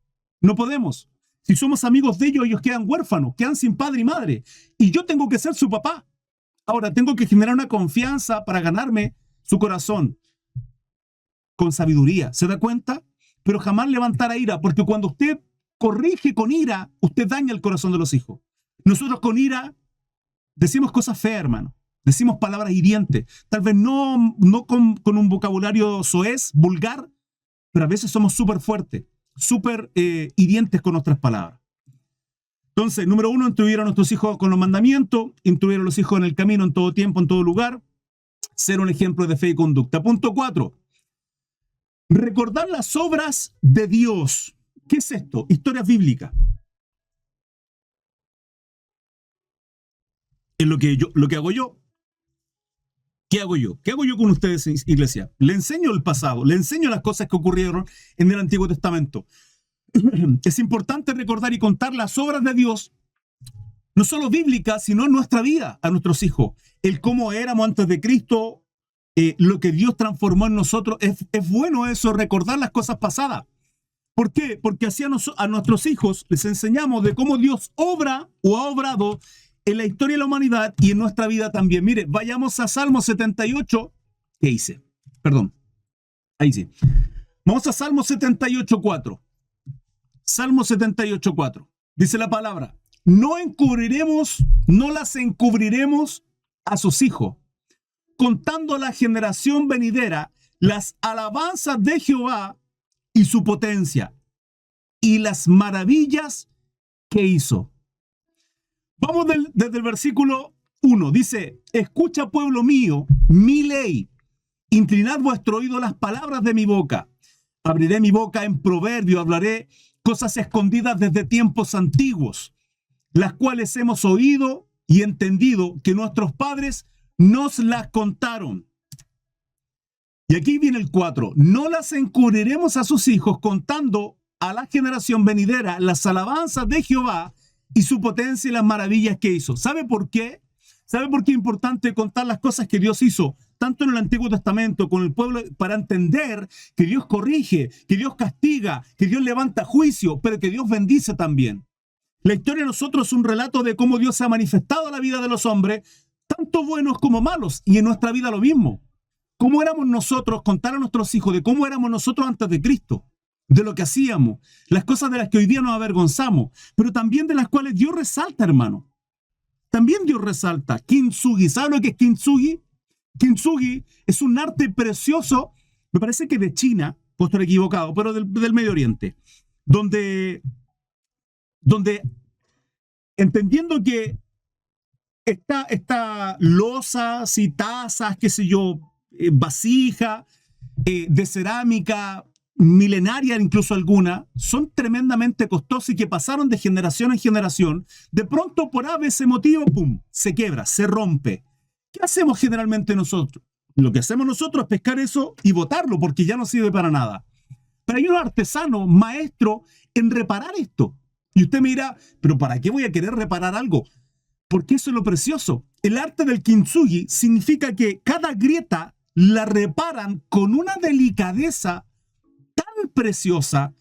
No podemos. Si somos amigos de ellos, ellos quedan huérfanos, quedan sin padre y madre. Y yo tengo que ser su papá. Ahora, tengo que generar una confianza para ganarme su corazón con sabiduría. ¿Se da cuenta? Pero jamás levantar ira, porque cuando usted corrige con ira, usted daña el corazón de los hijos. Nosotros con ira decimos cosas feas, hermano. Decimos palabras hirientes. Tal vez no con un vocabulario soez, vulgar, pero a veces somos súper fuertes, súper hirientes con nuestras palabras. Entonces, número 1, instruir a nuestros hijos con los mandamientos, instruir a los hijos en el camino en todo tiempo, en todo lugar, ser un ejemplo de fe y conducta. Punto 4. Recordar las obras de Dios. ¿Qué es esto? Historias bíblicas. Es lo que hago yo. ¿Qué hago yo? ¿Qué hago yo con ustedes, iglesia? Le enseño el pasado, le enseño las cosas que ocurrieron en el Antiguo Testamento. Es importante recordar y contar las obras de Dios, no solo bíblicas, sino en nuestra vida, a nuestros hijos. El cómo éramos antes de Cristo, lo que Dios transformó en nosotros. Es bueno eso, recordar las cosas pasadas. ¿Por qué? Porque así a nuestros hijos les enseñamos de cómo Dios obra o ha obrado en la historia de la humanidad y en nuestra vida también. Mire, vayamos a Salmo 78. ¿Qué hice? Perdón. Ahí sí. Vamos a Salmo 78:4. Salmo 78:4. Dice la palabra: no las encubriremos a sus hijos, contando a la generación venidera las alabanzas de Jehová y su potencia y las maravillas que hizo. Vamos desde el versículo 1. Dice: escucha, pueblo mío, mi ley. Inclinad vuestro oído a las palabras de mi boca. Abriré mi boca en proverbio, hablaré cosas escondidas desde tiempos antiguos, las cuales hemos oído y entendido que nuestros padres nos las contaron. Y aquí viene el 4. No las encubriremos a sus hijos, contando a la generación venidera las alabanzas de Jehová y su potencia y las maravillas que hizo. ¿Sabe por qué? ¿Sabe por qué es importante contar las cosas que Dios hizo, tanto en el Antiguo Testamento con el pueblo, para entender que Dios corrige, que Dios castiga, que Dios levanta juicio, pero que Dios bendice también? La historia de nosotros es un relato de cómo Dios se ha manifestado en la vida de los hombres, tanto buenos como malos, y en nuestra vida lo mismo. ¿Cómo éramos nosotros? Contar a nuestros hijos de cómo éramos nosotros antes de Cristo, de lo que hacíamos, las cosas de las que hoy día nos avergonzamos, pero también de las cuales Dios resalta, hermano. También Dios resalta. Kintsugi. ¿Sabe lo que es kintsugi? Kintsugi es un arte precioso, me parece que de China, puedo estar equivocado, pero del Medio Oriente, donde entendiendo que esta losas y tazas, qué sé yo, vasija, de cerámica, milenaria incluso alguna, son tremendamente costosas y que pasaron de generación en generación. De pronto, por ese motivo, ¡pum!, se quiebra, se rompe. ¿Qué hacemos generalmente nosotros? Lo que hacemos nosotros es pescar eso y botarlo, porque ya no sirve para nada. Pero hay unos artesanos, maestros, en reparar esto. Y usted me dirá, ¿pero para qué voy a querer reparar algo? Porque eso es lo precioso. El arte del kintsugi significa que cada grieta la reparan con una delicadeza tan preciosa,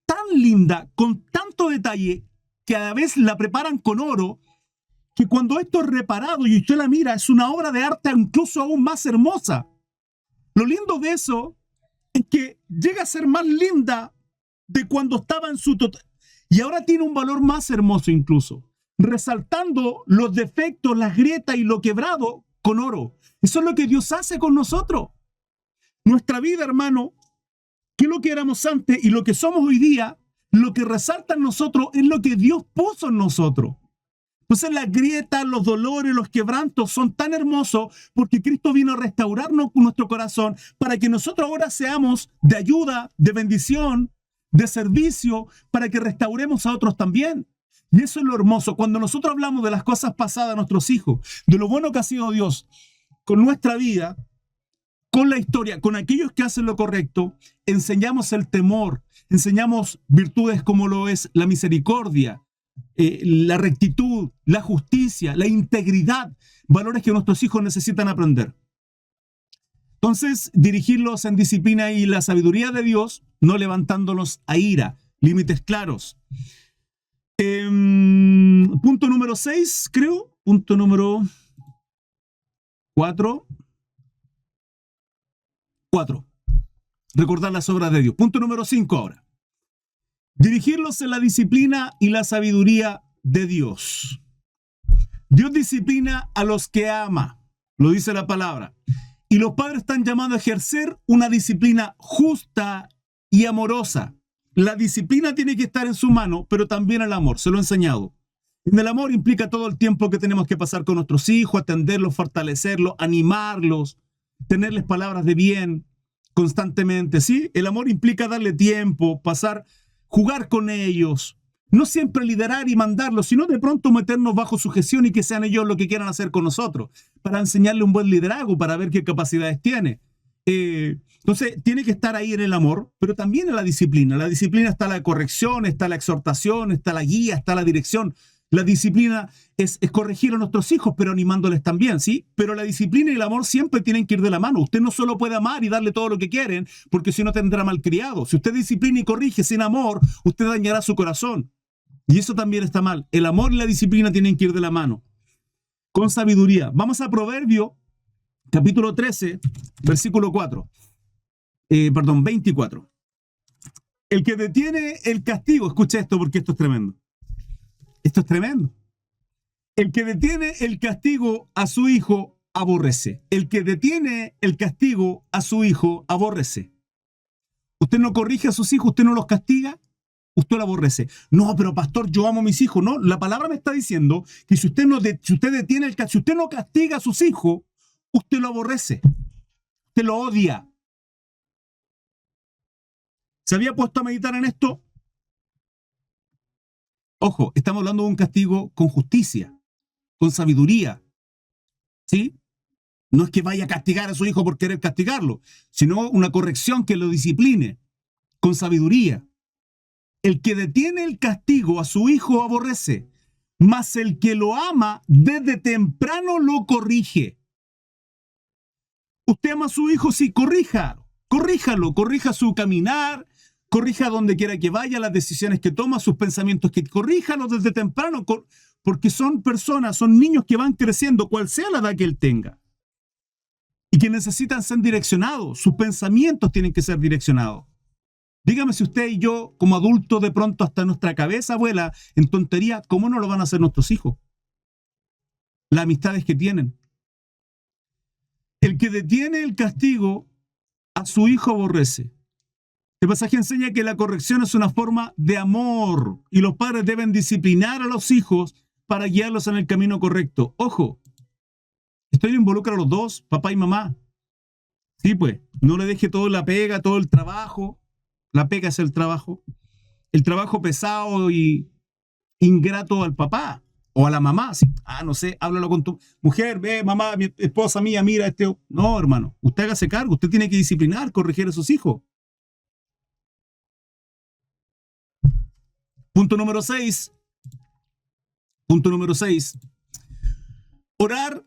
tan linda, con tanto detalle, que a la vez la preparan con oro, que cuando esto es reparado y usted la mira, es una obra de arte incluso aún más hermosa. Lo lindo de eso es que llega a ser más linda de cuando estaba en su total, y ahora tiene un valor más hermoso incluso, resaltando los defectos, las grietas y lo quebrado con oro. Eso es lo que Dios hace con nosotros. Nuestra vida, hermano, que lo que éramos antes y lo que somos hoy día, lo que resalta en nosotros es lo que Dios puso en nosotros. Entonces las grietas, los dolores, los quebrantos son tan hermosos porque Cristo vino a restaurarnos nuestro corazón para que nosotros ahora seamos de ayuda, de bendición, de servicio, para que restauremos a otros también. Y eso es lo hermoso. Cuando nosotros hablamos de las cosas pasadas a nuestros hijos, de lo bueno que ha sido Dios con nuestra vida, con la historia, con aquellos que hacen lo correcto, enseñamos el temor, enseñamos virtudes como lo es la misericordia, la rectitud, la justicia, la integridad, valores que nuestros hijos necesitan aprender. Entonces, dirigirlos en disciplina y la sabiduría de Dios, no levantándolos a ira, límites claros. Punto número 6, creo. Punto número 4. Recordar las obras de Dios. Punto número 5 ahora. Dirigirlos en la disciplina y la sabiduría de Dios. Dios disciplina a los que ama, lo dice la palabra. Y los padres están llamados a ejercer una disciplina justa y amorosa. La disciplina tiene que estar en su mano, pero también el amor, se lo he enseñado. En el amor implica todo el tiempo que tenemos que pasar con nuestros hijos, atenderlos, fortalecerlos, animarlos, tenerles palabras de bien constantemente, ¿sí? El amor implica darle tiempo, jugar con ellos, no siempre liderar y mandarlos, sino de pronto meternos bajo sujeción y que sean ellos lo que quieran hacer con nosotros, para enseñarle un buen liderazgo, para ver qué capacidades tiene. Entonces, tiene que estar ahí en el amor, pero también en la disciplina. En la disciplina está la corrección, está la exhortación, está la guía, está la dirección. La disciplina es corregir a nuestros hijos, pero animándoles también, ¿sí? Pero la disciplina y el amor siempre tienen que ir de la mano. Usted no solo puede amar y darle todo lo que quieren, porque si no tendrá malcriado. Si usted disciplina y corrige sin amor, usted dañará su corazón. Y eso también está mal. El amor y la disciplina tienen que ir de la mano. Con sabiduría. Vamos a Proverbio, capítulo 13, versículo 24. El que detiene el castigo, escucha esto porque esto es tremendo. Esto es tremendo. El que detiene el castigo a su hijo, aborrece. El que detiene el castigo a su hijo, aborrece. Usted no corrige a sus hijos, usted no los castiga, usted lo aborrece. No, pero pastor, yo amo a mis hijos. No, la palabra me está diciendo que si usted detiene el castigo, si usted no castiga a sus hijos, usted lo aborrece. Usted lo odia. ¿Se había puesto a meditar en esto? Ojo, estamos hablando de un castigo con justicia, con sabiduría, ¿sí? No es que vaya a castigar a su hijo por querer castigarlo, sino una corrección que lo discipline, con sabiduría. El que detiene el castigo a su hijo aborrece, mas el que lo ama desde temprano lo corrige. Usted ama a su hijo, sí, corríjalo, corrija su caminar, corrija donde quiera que vaya, las decisiones que toma, sus pensamientos, que corríjalo desde temprano, porque son personas, son niños que van creciendo, cual sea la edad que él tenga, y que necesitan ser direccionados, sus pensamientos tienen que ser direccionados. Dígame si usted y yo, como adultos, de pronto hasta nuestra cabeza vuela en tontería, ¿cómo no lo van a hacer nuestros hijos? Las amistades que tienen. El que detiene el castigo a su hijo aborrece. El pasaje enseña que la corrección es una forma de amor y los padres deben disciplinar a los hijos para guiarlos en el camino correcto. Ojo, esto involucra a los dos, papá y mamá. Sí, pues, no le deje todo la pega, todo el trabajo. La pega es el trabajo pesado y ingrato al papá o a la mamá. Sí. No sé, háblalo con tu mujer, ve, mamá, mi esposa mía, mira este. No, hermano, usted hágase cargo, usted tiene que disciplinar, corregir a sus hijos. Punto número 6. Orar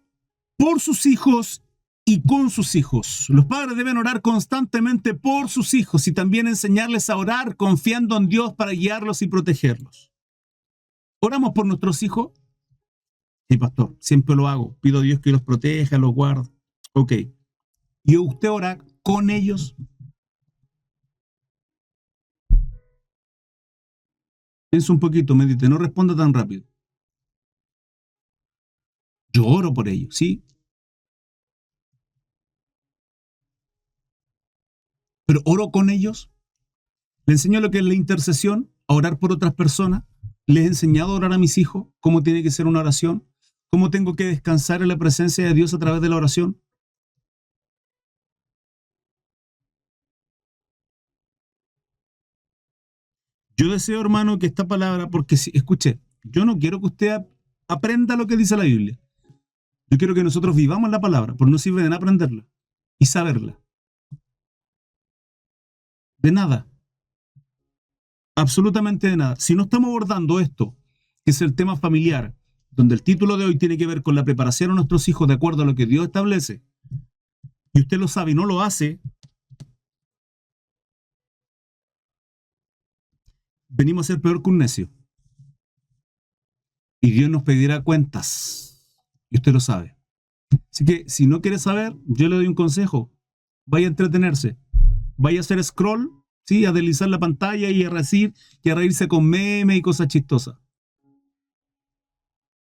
por sus hijos y con sus hijos. Los padres deben orar constantemente por sus hijos y también enseñarles a orar confiando en Dios para guiarlos y protegerlos. ¿Oramos por nuestros hijos? Sí, pastor, siempre lo hago. Pido a Dios que los proteja, los guarde. Ok. ¿Y usted ora con ellos? Piensa un poquito, medite, no responda tan rápido. Yo oro por ellos, ¿sí? pero oro con ellos. Le enseño lo que es la intercesión, a orar por otras personas. Les he enseñado a orar a mis hijos, cómo tiene que ser una oración, cómo tengo que descansar en la presencia de Dios a través de la oración. Yo deseo, hermano, que esta palabra, porque si, escuche, yo no quiero que usted aprenda lo que dice la Biblia. Yo quiero que nosotros vivamos la palabra, porque no sirve de nada aprenderla y saberla. De nada, absolutamente de nada. Si no estamos abordando esto, que es el tema familiar, donde el título de hoy tiene que ver con la preparación a nuestros hijos de acuerdo a lo que Dios establece, y usted lo sabe y no lo hace, venimos a ser peor que un necio. Y Dios nos pedirá cuentas. Y usted lo sabe. Así que si no quiere saber, yo le doy un consejo. Vaya a entretenerse. Vaya a hacer scroll, ¿sí? A deslizar la pantalla y a reírse con memes y cosas chistosas.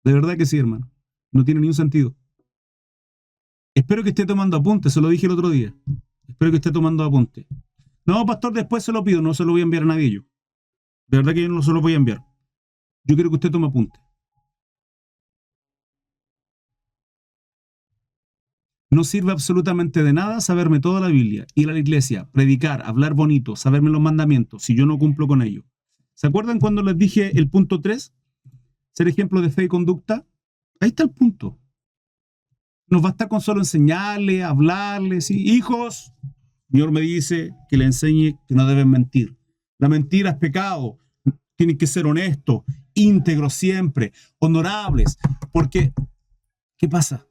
De verdad que sí, hermano. No tiene ni un sentido. Espero que esté tomando apuntes, se lo dije el otro día. Espero que esté tomando apuntes. No, pastor, después se lo pido, no se lo voy a enviar a nadie yo. De verdad que yo no se lo voy a enviar. Yo quiero que usted tome apuntes. No sirve absolutamente de nada saberme toda la Biblia, ir a la iglesia, predicar, hablar bonito, saberme los mandamientos, si yo no cumplo con ellos. ¿Se acuerdan cuando les dije el punto 3? Ser ejemplo de fe y conducta. Ahí está el punto. Nos basta con solo enseñarle, hablarle, ¿sí? Hijos, el Señor me dice que le enseñe que no deben mentir. La mentira es pecado. Tienen que ser honestos, íntegros siempre, honorables. Porque, ¿qué pasa?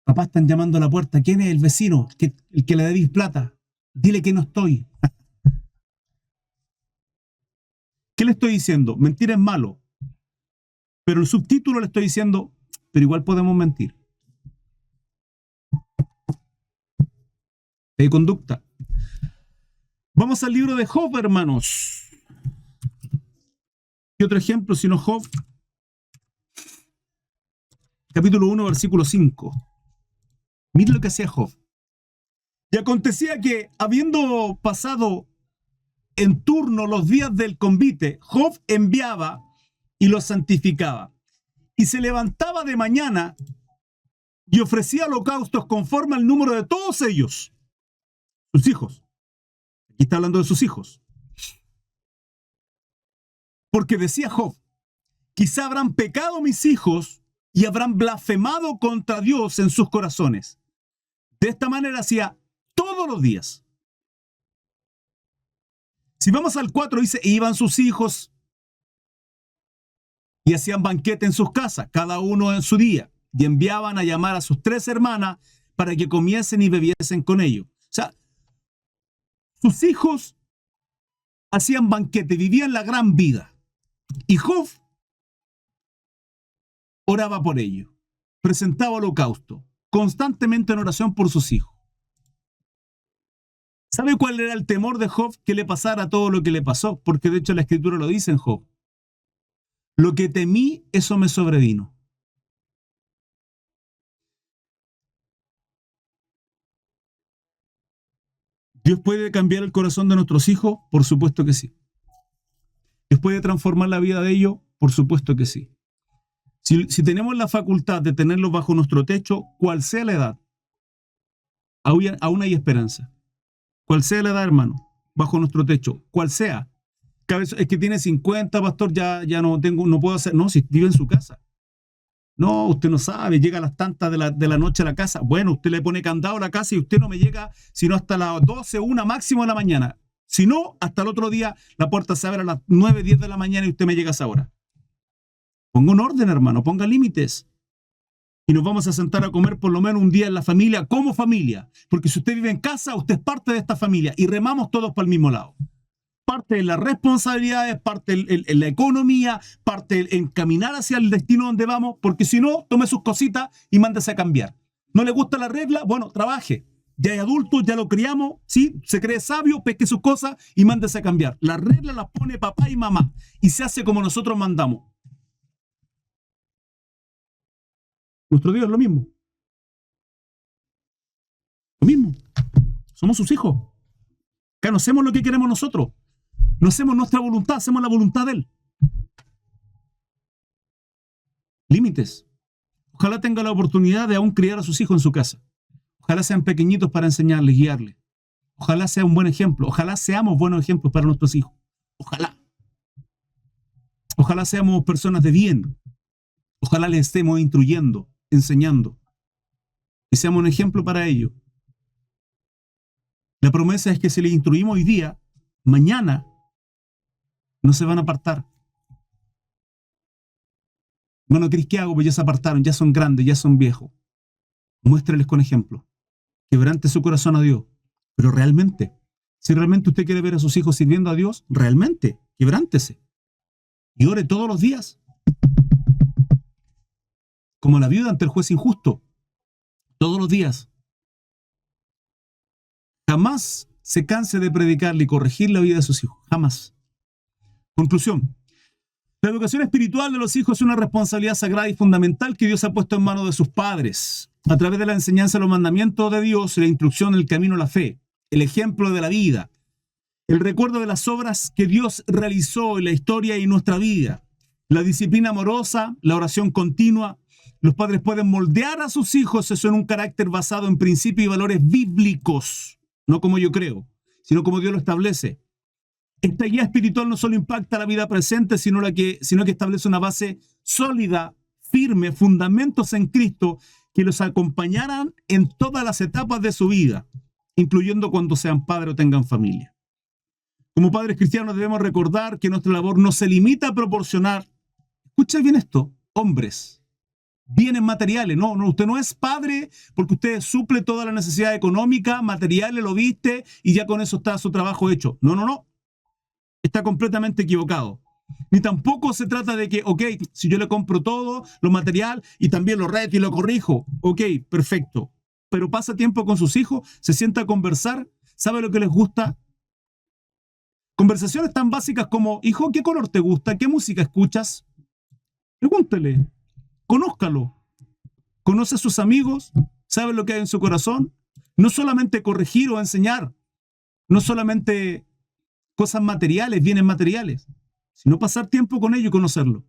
Papá, están llamando a la puerta. ¿Quién es el vecino? El que le debís plata. Dile que no estoy. ¿Qué le estoy diciendo? Mentir es malo. Pero el subtítulo le estoy diciendo, pero igual podemos mentir. De conducta. Vamos al libro de Job, hermanos. ¿Qué otro ejemplo sino Job? Capítulo 1, versículo 5. Mira lo que hacía Job. Y acontecía que, habiendo pasado en turno los días del convite, Job enviaba y los santificaba. Y se levantaba de mañana y ofrecía holocaustos conforme al número de todos ellos, sus hijos. Aquí está hablando de sus hijos. Porque decía Job, quizá habrán pecado mis hijos y habrán blasfemado contra Dios en sus corazones. De esta manera hacía todos los días. Si vamos al 4, dice, iban sus hijos y hacían banquete en sus casas, cada uno en su día, y enviaban a llamar a sus 3 hermanas para que comiesen y bebiesen con ellos. O sea, sus hijos hacían banquete, vivían la gran vida. Y Job oraba por ellos, presentaba holocausto, constantemente en oración por sus hijos. ¿Sabe cuál era el temor de Job? Que le pasara todo lo que le pasó, porque de hecho la escritura lo dice en Job. Lo que temí, eso me sobrevino. ¿Dios puede cambiar el corazón de nuestros hijos? Por supuesto que sí. ¿Dios puede transformar la vida de ellos? Por supuesto que sí. Si tenemos la facultad de tenerlos bajo nuestro techo, cual sea la edad, aún hay esperanza. Cual sea la edad, hermano, bajo nuestro techo, cual sea. Es que tiene 50, pastor, ya no puedo hacer. No, si vive en su casa. No, usted no sabe, llega a las tantas de la noche a la casa. Bueno, usted le pone candado a la casa y usted no me llega sino hasta las 12, 1 máximo de la mañana. Si no, hasta el otro día la puerta se abre a las 9, 10 de la mañana y usted me llega a esa hora. Ponga un orden, hermano, ponga límites. Y nos vamos a sentar a comer por lo menos un día en la familia, como familia. Porque si usted vive en casa, usted es parte de esta familia y remamos todos para el mismo lado. Parte de las responsabilidades, parte en la economía, parte en caminar hacia el destino donde vamos, porque si no, tome sus cositas y mándese a cambiar. ¿No le gusta la regla? Bueno, trabaje. Ya es adulto, ya lo criamos, ¿sí? Se cree sabio, pesque sus cosas y mándese a cambiar. Las reglas las pone papá y mamá y se hace como nosotros mandamos. Nuestro Dios es lo mismo. Lo mismo. Somos sus hijos. Acá no hacemos lo que queremos nosotros. No hacemos nuestra voluntad, hacemos la voluntad de Él. Límites. Ojalá tenga la oportunidad de aún criar a sus hijos en su casa. Ojalá sean pequeñitos para enseñarles, guiarles. Ojalá sea un buen ejemplo. Ojalá seamos buenos ejemplos para nuestros hijos. Ojalá. Ojalá seamos personas de bien. Ojalá les estemos instruyendo, enseñando. Y seamos un ejemplo para ellos. La promesa es que si les instruimos hoy día, mañana no se van a apartar. Bueno, Cris, ¿qué hago? Pues ya se apartaron, ya son grandes, ya son viejos. Muéstreles con ejemplo. Quebrante su corazón a Dios. Pero realmente, si realmente usted quiere ver a sus hijos sirviendo a Dios, realmente, quebrántese. Y ore todos los días. Como la viuda ante el juez injusto. Todos los días. Jamás se canse de predicarle y corregir la vida de sus hijos. Jamás. Conclusión. La educación espiritual de los hijos es una responsabilidad sagrada y fundamental que Dios ha puesto en manos de sus padres. A través de la enseñanza de los mandamientos de Dios, la instrucción en el camino a la fe, el ejemplo de la vida, el recuerdo de las obras que Dios realizó en la historia y nuestra vida, la disciplina amorosa, la oración continua. Los padres pueden moldear a sus hijos eso en un carácter basado en principios y valores bíblicos, no como yo creo, sino como Dios lo establece. Esta guía espiritual no solo impacta la vida presente, sino que establece una base sólida, firme, fundamentos en Cristo que los acompañarán en todas las etapas de su vida, incluyendo cuando sean padres o tengan familia. Como padres cristianos debemos recordar que nuestra labor no se limita a proporcionar, escucha bien esto, hombres, bienes materiales. No, usted no es padre porque usted suple toda la necesidad económica, materiales, lo viste y ya con eso está su trabajo hecho. No. Está completamente equivocado. Ni tampoco se trata de que, ok, si yo le compro todo, lo material, y también lo reto y lo corrijo, ok, perfecto. Pero pasa tiempo con sus hijos, se sienta a conversar, sabe lo que les gusta. Conversaciones tan básicas como, hijo, ¿qué color te gusta? ¿Qué música escuchas? Pregúntele, conózcalo. Conoce a sus amigos, sabe lo que hay en su corazón. No solamente corregir o enseñar, no solamente cosas materiales, bienes materiales, sino pasar tiempo con ellos y conocerlo.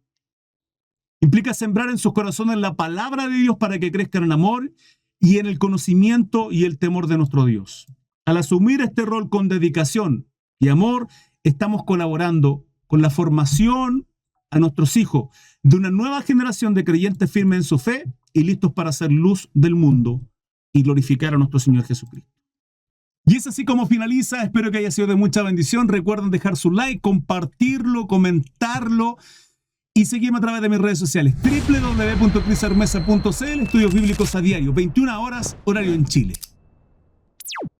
Implica sembrar en sus corazones la palabra de Dios para que crezcan en amor y en el conocimiento y el temor de nuestro Dios. Al asumir este rol con dedicación y amor, estamos colaborando con la formación a nuestros hijos de una nueva generación de creyentes firmes en su fe y listos para hacer luz del mundo y glorificar a nuestro Señor Jesucristo. Y es así como finaliza. Espero que haya sido de mucha bendición. Recuerden dejar su like, compartirlo, comentarlo y seguirme a través de mis redes sociales. www.crisarmesa.cl, estudios bíblicos a diario, 21 horas, horario en Chile.